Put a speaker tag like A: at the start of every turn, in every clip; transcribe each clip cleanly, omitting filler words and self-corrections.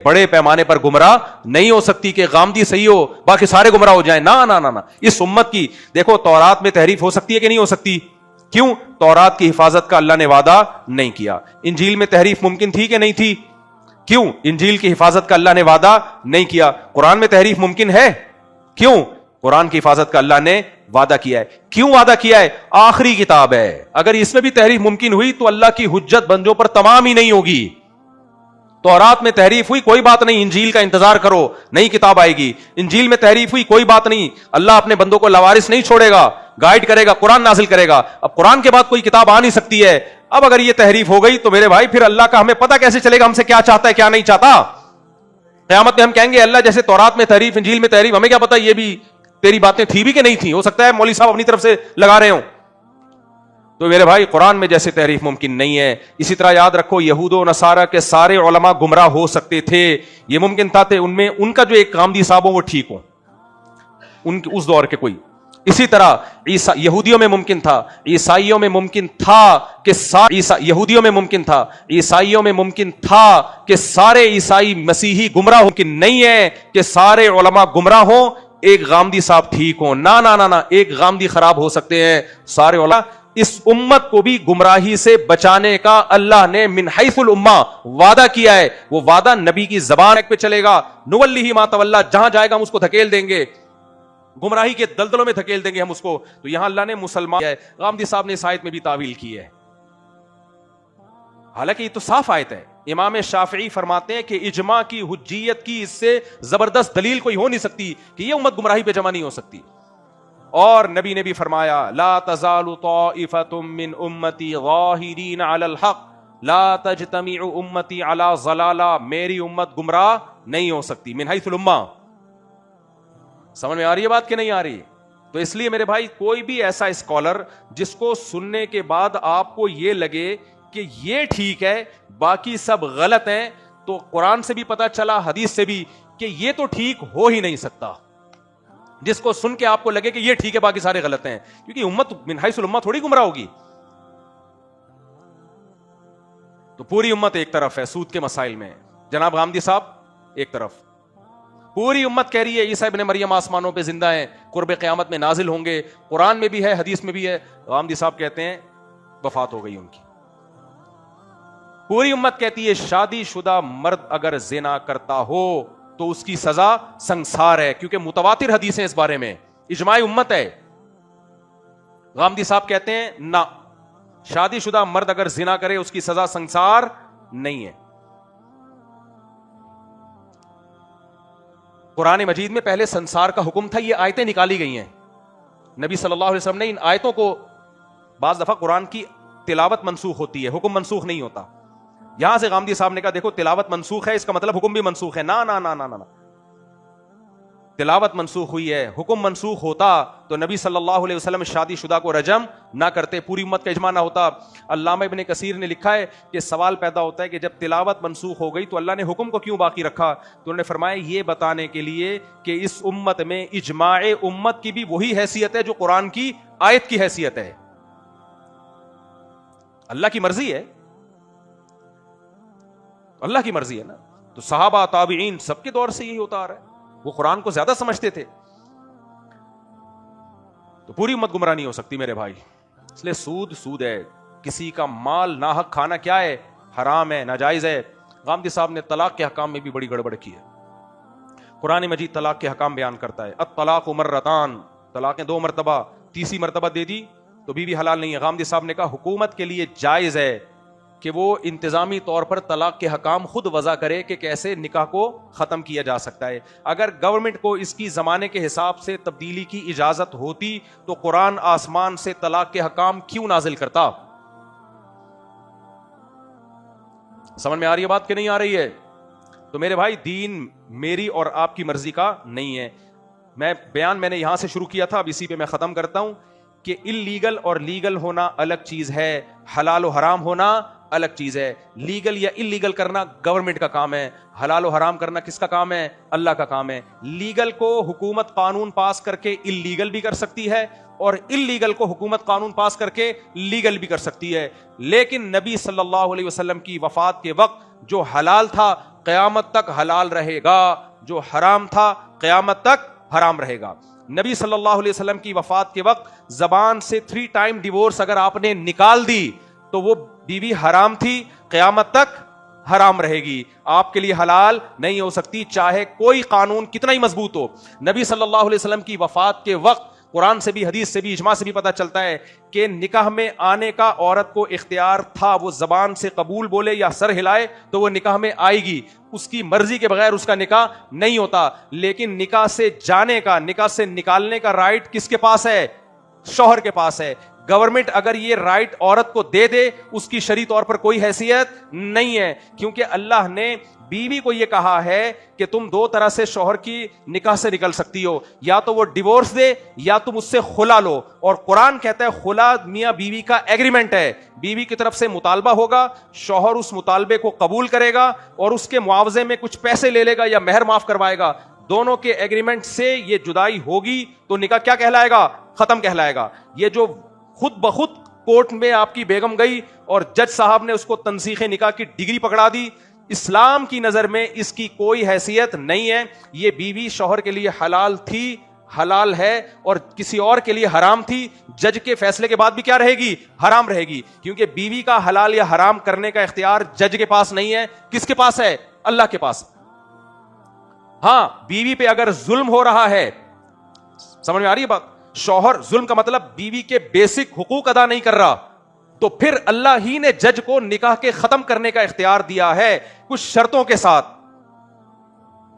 A: बड़े पैमाने पर गुमराह नहीं हो सकती कि गामदी सही हो बाकी सारे गुमराह हो जाएं। ना ना ना ना, इस उम्मत की देखो तौरात में तहरीफ हो सकती है कि नहीं हो सकती? क्यों? तौरात की हिफाजत का अल्लाह ने वादा नहीं किया। इंजील में तहरीफ मुमकिन थी कि नहीं थी? क्यों? इंजील की हिफाजत का अल्लाह ने वादा नहीं किया। कुरान में तहरीफ मुमकिन है? क्यों? कुरान की हिफाजत का अल्लाह ने वादा किया है। क्यों वादा किया है? आखिरी किताब है, अगर इसमें भी तहरीफ मुमकिन हुई तो अल्लाह की हुज्जत बंदों पर तमाम ही नहीं होगी। तौरात में तहरीफ हुई, कोई बात नहीं, इंजील का इंतजार करो, नई किताब आएगी। इंजील में तहरीफ हुई, कोई बात नहीं, अल्लाह अपने बंदों को लवारिस नहीं छोड़ेगा, गाइड करेगा, कुरान नाजिल करेगा। अब कुरान के बाद कोई किताब आ नहीं सकती है। अब अगर ये तहरीफ हो गई तो मेरे भाई फिर अल्लाह का हमें पता कैसे चलेगा हमसे क्या चाहता है क्या नहीं चाहता? क़यामत में हम कहेंगे अल्लाह जैसे तौरात में तहरीफ, इंजील में तहरीफ, हमें क्या पता ये भी तेरी बातें थी भी कि नहीं थी? हो सकता है मौलवी साहब अपनी तरफ से लगा रहे हो। तो मेरे भाई कुरान में जैसे तहरीफ मुमकिन नहीं है, इसी तरह याद रखो यहूद और नसारा के सारे उलमा गुमराह हो सकते थे, ये मुमकिन था उनमें उनका जो एक कामदी साहब हो वो ठीक हो, उनके उस दौर के कोई। इसी तरह यहूदियों में मुमकिन था, ईसाइयों में मुमकिन था कि यहूदियों में मुमकिन था, ईसाइयों में मुमकिन था कि सारे ईसाई मसीही गुमराह। मुमकिन नहीं है कि सारे उलमा गुमराह हो, एक गामदी साहब ठीक हो। ना ना ना ना, एक गामदी खराब हो सकते हैं, सारे उलमा। इस उम्मत को भी गुमराही से बचाने का अल्लाह ने मिन हैसुल उम्मा वादा किया है। वो वादा नबी की ज़बान पे चलेगा, नुवल्लिही मा तवल्ला, जहां जाएगा हम उसको धकेल देंगे, गुमराही के दलदलों में धकेल देंगे हम उसको। तो यहां अल्लाह ने मुसलमान है। गामदी साहब ने इस आयत में भी तावील की है, हालांकि ये तो साफ आयत है। इमाम शाफई फरमाते हैं कि इजमा की हुज्जियत की इससे जबरदस्त दलील कोई हो नहीं सकती कि यह उम्मत गुमराही पे जमा नहीं हो सकती। और नबी ने भी फरमाया ला तज़ालु ताइफतुम मिन उम्मती ज़ाहिरीन अलल हक़ ला तजतमिउ उम्मती अला ज़लाला, मेरी उम्मत गुमराह नहीं हो सकती। मिन हैसुल उम्मा। समझ में आ रही है बात कि नहीं आ रही? तो इसलिए मेरे भाई कोई भी ऐसा स्कॉलर जिसको सुनने के बाद आपको यह लगे कि ये ठीक है बाकी सब गलत हैं, तो कुरान से भी पता चला हदीस से भी कि ये तो ठीक हो ही नहीं सकता। जिसको सुन के आपको लगे कि ये ठीक है बाकी सारे गलत हैं, क्योंकि उम्मत मिन हैसुल उम्मा थोड़ी गुमराह होगी। तो पूरी उम्मत एक तरफ है सूद के मसाइल में, जनाब गामदी साहब एक तरफ, पूरी उम्मत कह रही है ईसा इब्ने मरियम आसमानों पे जिंदा है, कुर्ब क़यामत में नाजिल होंगे, कुरान में भी है हदीस में भी है। गामदी साहब कहते हैं वफात हो गई उनकी। पूरी उम्मत कहती है शादीशुदा मर्द अगर जिना करता हो तो उसकी सजा संसार है, क्योंकि मुतवातिर हदीसें इस बारे में, इजमाई उम्मत है। गामदी साहब कहते हैं ना, शादीशुदा मर्द अगर जिना करे उसकी सजा संसार नहीं है। कुरान मजीद में पहले संसार का हुक्म था, ये आयतें निकाली गई हैं। नबी सल्लल्लाहु अलैहि वसल्लम ने इन आयतों को, बाज दफा कुरान की तिलावत मनसूख होती है, हुक्म मनसूख नहीं होता। यहां से गामदी साहब ने कहा देखो तिलावत मनसूख है, इसका मतलब हुक्म भी मनसूख है। ना ना ना ना ना, ना। तिलावत मनसूख हुई है, हुक्म मनसूख होता तो नबी सल्लल्लाहु अलैहि वसल्लम शादीशुदा को रजम ना करते, पूरी उम्मत का इजमा ना होता। अल्लामा इब्ने कसीर ने लिखा है कि सवाल पैदा होता है कि जब तिलावत मनसूख हो गई तो अल्लाह ने हुक्म को क्यों बाकी रखा? तो उन्होंने फरमाया ये बताने के लिए कि इस उम्मत में इजमाए उम्मत की भी वही हैसियत है जो कुरान की आयत की हैसियत है। अल्लाह की मर्जी है, अल्लाह की मर्जी है ना। तो सहाबा ताबीईन सबके दौर से यही होता आ रहा है, वो कुरान को ज्यादा समझते थे। तो पूरी उम्मत गुमराह नहीं हो सकती मेरे भाई। इसलिए सूद सूद है, किसी का माल नाहक खाना क्या है? हराम है, नाजायज है। गामदी साहब ने तलाक के हकाम में भी बड़ी गड़बड़ की है। कुरान मजीद तलाक के हकाम बयान करता है, अत-तलाक़ु मर्रतान, तलाक़ें 2 मरतबा, तीसरी मरतबा दे दी तो बीवी हलाल नहीं है। गामदी साहब ने कहा हुकूमत के लिए जायज है कि वो इंतजामी तौर पर तलाक के हकाम खुद वज़ा करे कि कैसे निकाह को ख़त्म किया जा सकता है। अगर गवर्नमेंट को इसकी ज़माने के हिसाब से तब्दीली की इजाज़त होती तो कुरान आसमान से तलाक के हकाम क्यों नाजिल करता? समझ में आ रही है बात कि नहीं आ रही है? तो मेरे भाई दीन मेरी और आपकी मर्जी का नहीं है। मैंने यहां से शुरू किया था, अब इसी पे मैं ख़त्म करता हूं कि इल्लीगल और लीगल होना अलग चीज़ है, हलाल और हराम होना अलग चीज है। लीगल या इलीगल करना गवर्नमेंट का काम है, हलाल और हराम करना किसका काम है? अल्लाह का काम है। लीगल को हुकूमत कानून पास करके इल्लीगल भी कर सकती है और इल्लीगल को हुकूमत कानून पास करके लीगल भी कर सकती है। लेकिन नबी सल्लल्लाहु अलैहि वसल्लम की वफात के वक्त जो हलाल था क़यामत तक हलाल रहेगा, जो हराम था क़यामत तक हराम रहेगा। नबी सल्लल्लाहु अलैहि वसल्लम की वफात के वक्त जबान से 3 टाइम डिवोर्स अगर आपने निकाल दी तो वो बीवी हराम थी, क़यामत तक हराम रहेगी, आपके लिए हलाल नहीं हो सकती, चाहे कोई कानून कितना ही मजबूत हो। नबी सल्लल्लाहु अलैहि वसल्लम की वफात के वक्त कुरान से भी, हदीस से भी, इजमा से भी पता चलता है कि निकाह में आने का औरत को इख्तियार था, वो जबान से कबूल बोले या सर हिलाए तो वो निकाह में आएगी, उसकी मर्जी के बगैर उसका निकाह नहीं होता। लेकिन निकाह से जाने का, निकाह से निकालने का राइट किसके पास है? शौहर के पास है। गवर्नमेंट अगर ये राइट औरत को दे दे, उसकी शरई तौर पर कोई हैसियत नहीं है, क्योंकि अल्लाह ने बीवी को यह कहा है कि तुम 2 तरह से शौहर की निकाह से निकल सकती हो, या तो वो डिवोर्स दे या तुम उससे खुला लो। और कुरान कहता है खुला मियां बीवी का एग्रीमेंट है, बीवी की तरफ से मुतालबा होगा, शौहर उस मुतालबे को कबूल करेगा और उसके मुआवजे में कुछ पैसे ले लेगा या महर माफ करवाएगा। दोनों के एग्रीमेंट से ये जुदाई होगी तो निकाह क्या कहलाएगा? खत्म कहलाएगा। ये जो खुद ब खुद कोर्ट में आपकी बेगम गई और जज साहब ने उसको तंसीखे निकाह की डिग्री पकड़ा दी, इस्लाम की नजर में इसकी कोई हैसियत नहीं है। ये बीवी शौहर के लिए हलाल थी, हलाल है, और किसी और के लिए हराम थी, जज के फैसले के बाद भी क्या रहेगी? हराम रहेगी, क्योंकि बीवी का हलाल या हराम करने का इख्तियार जज के पास नहीं है। किसके पास है? अल्लाह के पास। हां, बीवी पे अगर जुल्म हो रहा है, समझ में आ रही है बात? शौहर, जुल्म का मतलब बीवी के बेसिक हुकूक अदा नहीं कर रहा, तो फिर अल्लाह ही ने जज को निकाह के खत्म करने का इख्तियार दिया है, कुछ शर्तों के साथ।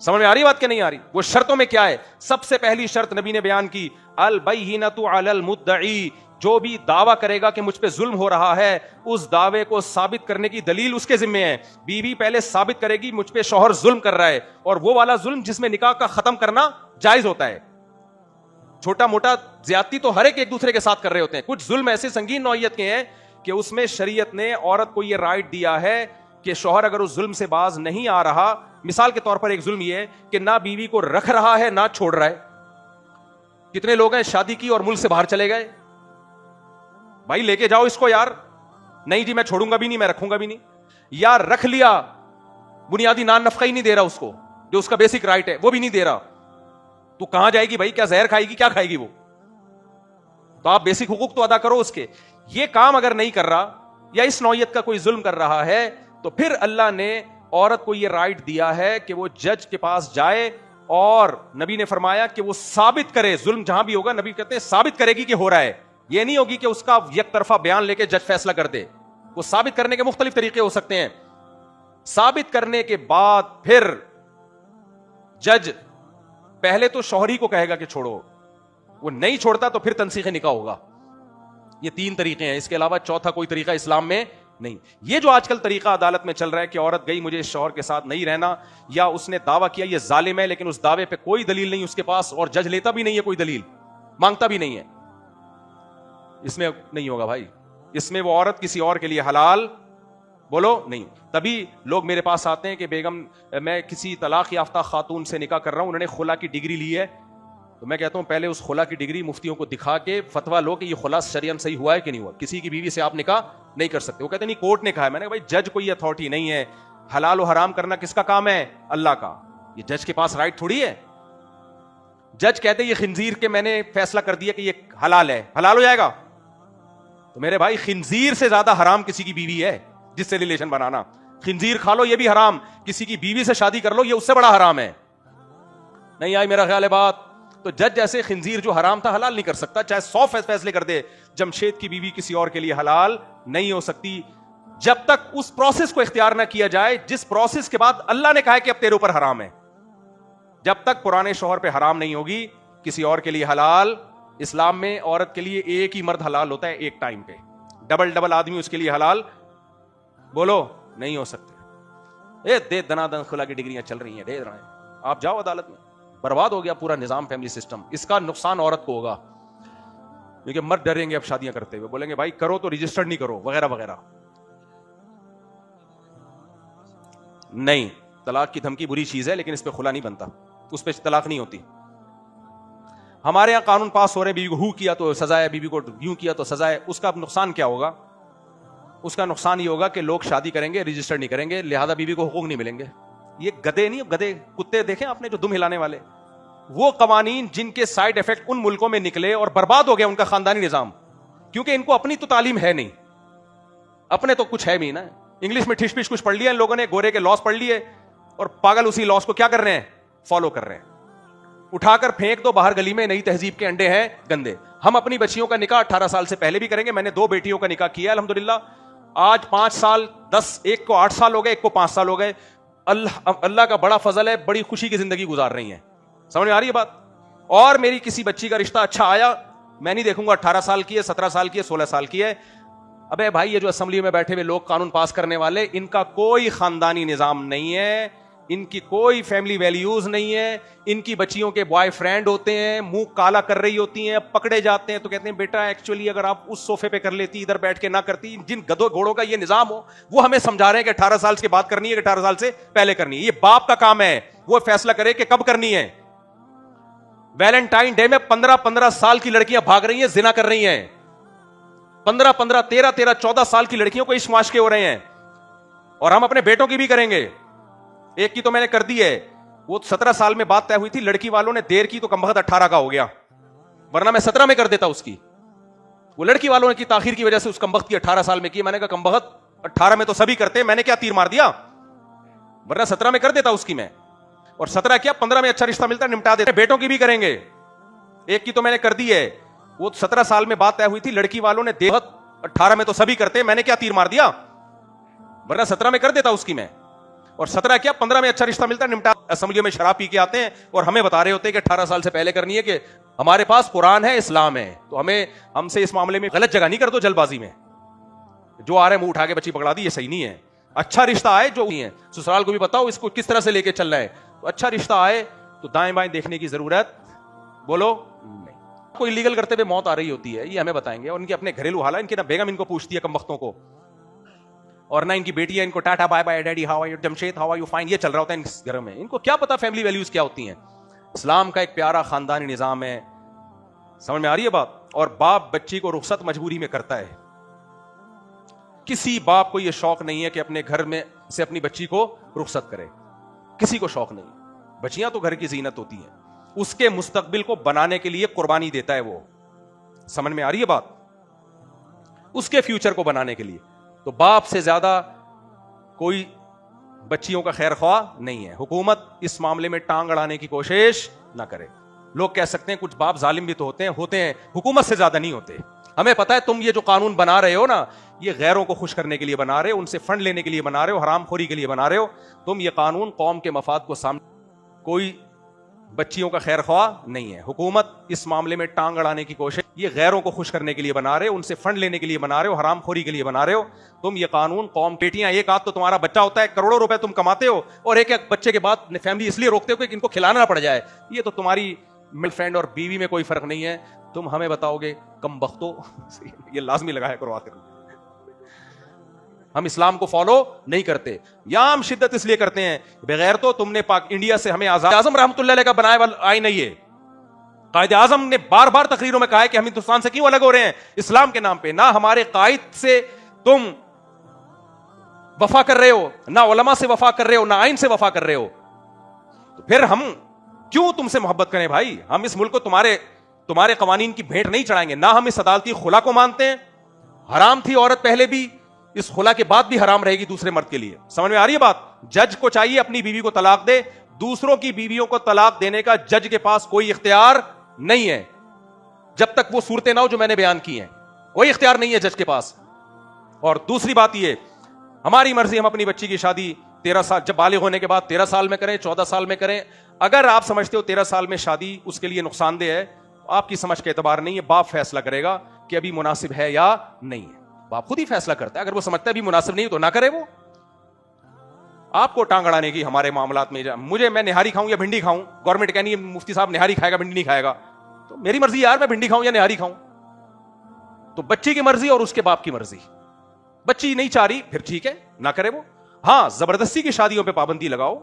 A: समझ में आ रही बात कि नहीं आ रही? वो शर्तों में क्या है? सबसे पहली शर्त नबी ने बयान की, अल बैयिनतु अलल मुद्दई, जो भी दावा करेगा कि मुझ पे जुल्म हो रहा है, उस दावे को साबित करने की दलील उसके जिम्मे है। बीवी पहले साबित करेगी मुझ पे शौहर जुल्म कर रहा है, और वो वाला जुल्म जिसमें निकाह का खत्म करना जायज होता है। छोटा मोटा ज्यादती तो हर एक दूसरे के साथ कर रहे होते हैं, कुछ जुल्म ऐसे संगीन नौइयत के हैं कि उसमें शरीयत ने औरत को यह राइट दिया है कि शौहर अगर उस जुल्म से बाज नहीं आ रहा, मिसाल के तौर पर एक जुल्म यह है कि ना बीवी को रख रहा है ना छोड़ रहा है। कितने लोग हैं शादी की और मुल्क से बाहर चले गए, भाई लेके जाओ इसको यार, नहीं जी मैं छोड़ूंगा भी नहीं, मैं रखूंगा भी नहीं। यार रख लिया, बुनियादी नान नफका ही नहीं दे रहा उसको, जो उसका बेसिक राइट है वो भी नहीं दे रहा, तो कहां जाएगी भाई? क्या जहर खाएगी? क्या खाएगी वो? तो आप बेसिक हुकूक तो अदा करो उसके। ये काम अगर नहीं कर रहा या इस नौयत का कोई जुल्म कर रहा है, तो फिर अल्लाह ने औरत को यह राइट दिया है कि वो जज के पास जाए, और नबी ने फरमाया कि वो साबित करे, जुल्म जहां भी होगा नबी कहते हैं साबित करेगी कि हो रहा है। यह नहीं होगी कि उसका एक तरफा बयान लेके जज फैसला कर दे। वो साबित करने के मुख्तलिफ तरीके हो सकते हैं। साबित करने के बाद फिर जज पहले तो शौहरी को कहेगा कि छोड़ो, वो नहीं छोड़ता तो फिर तंसीख निकाह होगा। ये 3 तरीके हैं, इसके अलावा चौथा कोई तरीका इस्लाम में नहीं। ये जो आजकल तरीका अदालत में चल रहा है कि औरत गई मुझे इस शौहर के साथ नहीं रहना, या उसने दावा किया ये जालिम है, लेकिन उस दावे पे कोई दलील नहीं उसके पास, और जज लेता भी नहीं है, कोई दलील मांगता भी नहीं है, इसमें नहीं होगा भाई। इसमें वो औरत किसी और के लिए हलाल बोलो नहीं। तभी लोग मेरे पास आते हैं कि बेगम मैं किसी तलाक याफ्ता खातून से निकाह कर रहा हूं, उन्होंने खुला की डिग्री ली है, तो मैं कहता हूं पहले उस खुला की डिग्री मुफ्तियों को दिखा के फतवा लो कि ये खुला शरियन सही हुआ है कि नहीं हुआ। किसी की बीवी से आप निकाह नहीं कर सकते। वो कहते नहीं कोर्ट ने कहा है। मैंने कहा भाई जज कोई अथॉरिटी नहीं है, हलाल और हराम करना किसका काम है? अल्लाह का। ये जज के पास राइट थोड़ी है। जज कहते ये खिंजीर के मैंने फैसला कर दिया कि ये हलाल है, हलाल हो जाएगा। तो मेरे भाई खिंजीर से ज्यादा हराम किसी की बीवी है जिससे रिलेशन बनाना। खिंजीर खा लो ये भी हराम, किसी की बीवी से शादी कर लो ये उससे बड़ा हराम है। नहीं आई मेरा ख्याल है बात? तो जज जैसे खिंजीर जो हराम था हलाल नहीं कर सकता, चाहे 100 फैसले कर दे। जमशेद की बीवी किसी और के लिए हलाल नहीं हो सकती जब तक उस प्रोसेस को इख्तियार ना किया जाए जिस प्रोसेस के बाद अल्लाह ने कहा है कि अब तेरे ऊपर हराम है। जब तक पुराने शौहर पे हराम नहीं होगी किसी और के लिए हलाल। इस्लाम में औरत के लिए एक ही मर्द हलाल होता है एक टाइम पे, डबल आदमी उसके लिए हलाल बोलो नहीं हो सकते। दे दनादन खुला की डिग्रियां चल रही हैं, दे रहे हैं, आप जाओ अदालत में। बर्बाद हो गया पूरा निजाम, फैमिली सिस्टम। इसका नुकसान औरत को होगा क्योंकि मर्द डरेंगे अब शादियां करते हुए, बोलेंगे भाई करो तो रजिस्टर्ड नहीं करो वगैरह वगैरह। नहीं, तलाक की धमकी बुरी चीज है लेकिन इस पे खुला नहीं बनता, उस पे तलाक नहीं होती। हमारे यहां कानून पास हो रहे, बीवी को हू किया तो सजा है, बीवी को यूं किया तो सजा है। उसका नुकसान क्या होगा? उसका नुकसान ये होगा कि लोग शादी करेंगे रजिस्टर्ड नहीं करेंगे, लिहाजा बीवी को हुकूक नहीं मिलेंगे। ये गधे नहीं, गधे कुत्ते देखे आपने जो दुम हिलाने वाले, वो कवानीन जिनके साइड इफेक्ट उन मुल्कों में निकले और बर्बाद हो गया उनका खानदानी निजाम, क्योंकि इनको अपनी तो तालीम है नहीं, अपने तो कुछ है भी ना। इंग्लिश में ठिश पिश कुछ पढ़ लिया इन लोगों ने, गोरे के लॉस पढ़ लिए और पागल उसी लॉस को क्या कर रहे हैं, फॉलो कर रहे हैं। उठाकर फेंक दो बाहर गली में, नई तहजीब के अंडे हैं गंदे। हम अपनी बच्चियों का निकाह 18 साल से पहले भी करेंगे। मैंने 2 बेटियों का निकाह किया अल्हम्दुलिल्लाह। आज 5 साल 10, एक को 8 साल हो गए, एक को 5 साल हो गए। अल्लाह का बड़ा फजल है, बड़ी खुशी की जिंदगी गुजार रही हैं। समझ में आ रही है बात। और मेरी किसी बच्ची का रिश्ता अच्छा आया, मैं नहीं देखूंगा 18 साल की है, 17 साल की है, 16 साल की है। अबे भाई, ये जो असेंबली में बैठे हुए लोग कानून पास करने वाले, इनका कोई खानदानी निजाम नहीं है, इनकी कोई फैमिली वैल्यूज नहीं है। इनकी बच्चियों के बॉयफ्रेंड होते हैं, मुंह काला कर रही होती हैं, पकड़े जाते हैं तो कहते हैं बेटा एक्चुअली अगर आप उस सोफे पे कर लेती, इधर बैठ के ना करती। जिन गधों घोड़ों का ये निजाम हो, वो हमें समझा रहे हैं कि 18 साल के बाद करनी है कि 18 साल से पहले करनी है। ये बाप का काम है, वो फैसला करे कि कब करनी है। वैलेंटाइन डे में 15-15 साल की लड़कियां भाग रही हैं, जिना कर रही हैं। 15-15, 13-13, 14 साल की लड़कियों को इश्क माश्के हो रहे हैं, और हम अपने बेटों की भी करेंगे। एक की तो मैंने कर दी है, वो 17 साल में बात तय हुई थी, लड़की वालों ने देर की तो कमबख्त 18 का हो गया, वरना मैं 17 में कर देता उसकी। वो लड़की वालों ने की ताखीर की वजह से उस कमबख्त की 18 साल में की। मैंने कहा कमबख्त 18 में तो सभी करते हैं, मैंने क्या तीर मार दिया, वरना 17 में कर देता उसकी मैं। और 17 क्या 15 में अच्छा रिश्ता मिलता निपटा देते। बेटों की भी करेंगे। एक की तो मैंने कर दी है, वो 17 साल में बात तय हुई थी, लड़की वालों ने 18 में तो सभी करते हैं, मैंने क्या तीर मार दिया, वरना 17 में कर देता उसकी मैं। और 17 क्या 15 में अच्छा रिश्ता मिलता निपटा। असेंबलियों में शराब पी के आते हैं और हमें बता रहे होते हैं कि 18 साल से पहले करनी है, कि हमारे पास कुरान है, इस्लाम है, तो हमसे इस मामले में गलत जगह नहीं कर दो जल्दबाजी में। जो आ रहे मुंह उठा के बच्ची पकड़ा दी, ये सही नहीं है। अच्छा रिश्ता आए जो नहीं है, ससुराल को भी बताओ इसको किस तरह से लेके चलना है। तो अच्छा रिश्ता आए तो दाएं बाएं देखने की जरूरत बोलो नहीं। कोई लीगल करते हुए मौत आ रही होती है, ये हमें बताएंगे। और इनके अपने घरेलू हालात, इनके ना बेगम इनको पूछती है कम वक्तों को, और ना इनकी बेटी है इनको tata bye bye daddy how are you, Jamshed how are you fine, ये चल रहा होता है इस घर में। इनको क्या पता फैमिली वैल्यूज क्या होती हैं। इस्लाम का एक प्यारा खानदानी निजाम है, समझ में आ रही है बात। और बाप बच्ची को रुखसत मजबूरी में करता है। किसी बाप को यह शौक नहीं है कि अपने घर में से अपनी बच्ची को रुखसत करे, किसी को शौक नहीं। बच्चियां तो घर की जीनत होती हैं, उसके मुस्तकबिल को बनाने के लिए कुर्बानी देता है वो, समझ में आ रही है बात, उसके फ्यूचर को बनाने के लिए। तो बाप से ज्यादा कोई बच्चियों का खैर ख्वाह नहीं है। हुकूमत इस मामले में टांग अड़ाने की कोशिश ना करे। लोग कह सकते हैं कुछ बाप जालिम भी तो होते हैं, हुकूमत से ज्यादा नहीं होते। हमें पता है तुम ये जो कानून बना रहे हो ना, ये गैरों को खुश करने के लिए बना रहे हो, उनसे फंड लेने के लिए बना रहे हो, हरामखोरी के लिए बना रहे हो। तुम ये कानून कौम के मफाद को सामने, कोई बच्चियों का खैर ख्वाह नहीं है। हुकूमत इस मामले में टांग अड़ाने की कोशिश, ये गैरों को खुश करने के लिए बना रहे हो, उनसे फंड लेने के लिए बना रहे हो, हरामखोरी के लिए बना रहे हो। तुम ये कानून कौम, बेटियां एक आध तो तुम्हारा बच्चा होता है, करोड़ों रुपए तुम कमाते हो, और एक एक बच्चे के बाद फैमिली इसलिए रोकते हो कि इनको खिलाना ना पड़ जाए। ये तो तुम्हारी फ्रेंड और बीवी में कोई फर्क नहीं है। तुम हमें बताओगे कम बख्तो ये लाजमी लगाया करो आखिर में। हम इस्लाम को फॉलो नहीं करते, या हम शिद्दत इसलिए करते हैं बगैर तो तुमने इंडिया से हमें आज़म रहमतुल्लाह अलैह का बनाया वाला आईन नहीं है। कायदे आज़म ने बार बार तकरीरों में कहा है कि हम हिंदुस्तान से क्यों अलग हो रहे हैं इस्लाम के नाम पे। ना हमारे कायद से तुम वफा कर रहे हो, ना उलमा से वफा कर रहे हो, ना आइन से वफा कर रहे हो, तो फिर हम क्यों तुमसे मोहब्बत करें भाई। हम इस मुल्क को तुम्हारे कवानीन की भेंट नहीं चढ़ाएंगे। ना हम इस अदालती खुला को मानते हैं, हराम थी औरत पहले भी, इस खुला के बाद भी हराम रहेगी दूसरे मर्द के लिए। समझ में आ रही है बात। जज को चाहिए अपनी बीवी को तलाक दे, दूसरों की बीवियों को तलाक देने का जज के पास कोई इख्तियार नहीं है, जब तक वो सूरतें ना हो जो मैंने बयान की हैं, कोई इख्तियार नहीं है जज के पास। और दूसरी बात ये, हमारी मर्जी, हम अपनी बच्ची की शादी 13 साल, जब बालिग होने के बाद 13 साल में करें, 14 साल में करें। अगर आप समझते हो 13 साल में शादी उसके लिए नुकसानदेह है, आपकी समझ के एतबार नहीं है। बाप फैसला करेगा कि अभी मुनासिब है या नहीं है। बाप खुद ही फैसला करता है। अगर वो समझता है अभी मुनासिब नहीं तो ना करे। वो आपको टांग अड़ाने की हमारे मामलात में, मैं निहारी खाऊं या भिंडी खाऊं, गवर्नमेंट कहनी है मुफ्ती साहब निहारी खाएगा भिंडी नहीं खाएगा, तो मेरी मर्जी यार, मैं भिंडी खाऊं या निहारी खाऊं। तो बच्ची की मर्जी और उसके बाप की मर्जी। बच्ची नहीं चाह रही फिर ठीक है, ना करे वो। हां, जबरदस्ती की शादियों पे पाबंदी लगाओ।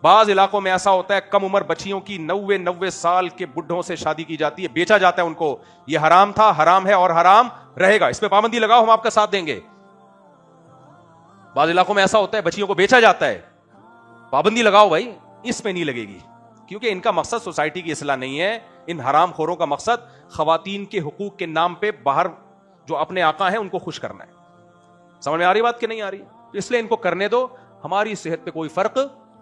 A: बाज इलाकों में ऐसा होता है कम उम्र बच्चियों की 90 साल के बुढ़ों से शादी की जाती है, बेचा जाता है उनको। ये हराम था, हराम है और हराम रहेगा। इस पे पाबंदी लगाओ, हम आपका साथ देंगे। बाज इलाकों में ऐसा होता है बच्चियों को बेचा जाता है, पाबंदी लगाओ भाई, इसमें नहीं लगेगी, क्योंकि इनका मकसद सोसाइटी की इस्लाह नहीं है। इन हराम खोरों का मकसद खवातीन के हुकूक के नाम पे बाहर जो अपने आका हैं उनको खुश करना है। समझ में आ रही बात कि नहीं आ रही? तो इसलिए इनको करने दो, हमारी सेहत पे कोई फर्क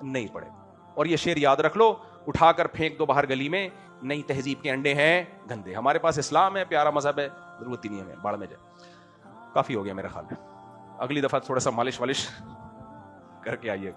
A: नहीं पड़ेगा। और ये शेर याद रख लो, उठाकर फेंक दो बाहर गली में, नई तहजीब के अंडे हैं गंदे। हमारे पास इस्लाम है, प्यारा मजहब है, जरूरत ही नहीं है बाढ़ में जाए। काफी हो गया मेरा ख्याल है, अगली दफा थोड़ा सा मालिश वालिश करके आइए।